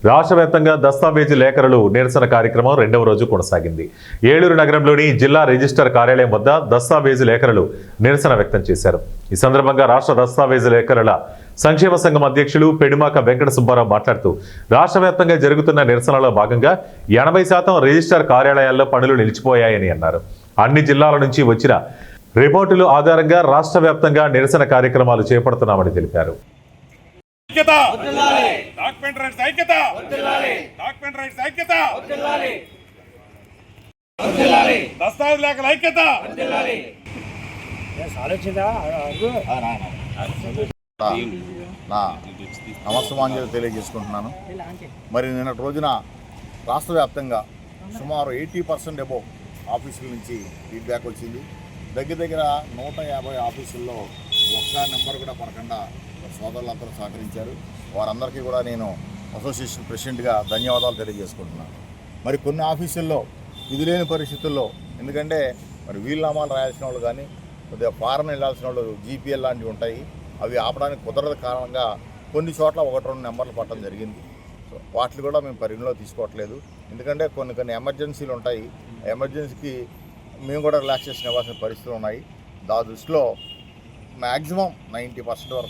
రాష్ట్ర వ్యాప్తంగా దస్తావేజీ లేఖరులు నిరసన కార్యక్రమం రెండవ రోజు కొనసాగింది. ఏలూరు నగరంలోని జిల్లా రిజిస్టర్ కార్యాలయం వద్ద దస్తావేజీ లేఖరులు నిరసన వ్యక్తం చేశారు. ఈ సందర్భంగా రాష్ట్ర దస్తావేజీ లేఖరుల సంక్షేమ సంఘం అధ్యక్షులు పెడుమాక వెంకట సుబ్బారావు మాట్లాడుతూ రాష్ట్ర వ్యాప్తంగా జరుగుతున్న నిరసనలో భాగంగా 80% రిజిస్టర్ కార్యాలయాల్లో పనులు నిలిచిపోయాయని అన్నారు. అన్ని జిల్లాల నుంచి వచ్చిన రిపోర్టుల ఆధారంగా రాష్ట్ర వ్యాప్తంగా నిరసన కార్యక్రమాలు చేపడుతున్నామని తెలిపారు. నా నమస్సమాంజలి తెలియజేసుకుంటున్నాను. మరి నిన్నటి రోజున రాష్ట్ర వ్యాప్తంగా సుమారు 80% అబోవ్ ఆఫీసుల నుంచి ఫీడ్బ్యాక్ వచ్చింది. దగ్గర 150 ఆఫీసుల్లో ఒక్క నెంబర్ కూడా పడకుండా సోదరులందరూ సహకరించారు. వారందరికీ కూడా నేను అసోసియేషన్ ప్రెసిడెంట్గా ధన్యవాదాలు తెలియజేసుకుంటున్నాను. మరి కొన్ని ఆఫీసుల్లో ఇది లేని పరిస్థితుల్లో, ఎందుకంటే మరి వీలునామాలు రాయాల్సిన వాళ్ళు కానీ కొద్దిగా ఫారెన్ వెళ్ళాల్సిన వాళ్ళు జీపీఎల్ లాంటివి ఉంటాయి, అవి ఆపడానికి కుదరదు కారణంగా కొన్ని చోట్ల 1-2 నెంబర్లు పట్టడం జరిగింది. సో వాటిని కూడా మేము పరిగణలో తీసుకోవట్లేదు. ఎందుకంటే కొన్ని ఎమర్జెన్సీలు ఉంటాయి. ఎమర్జెన్సీకి మేము కూడా రిలాక్సేషన్ ఇవ్వాల్సిన పరిస్థితులు ఉన్నాయి. దృష్టిలో మ్యాక్సిమం 90% వరకు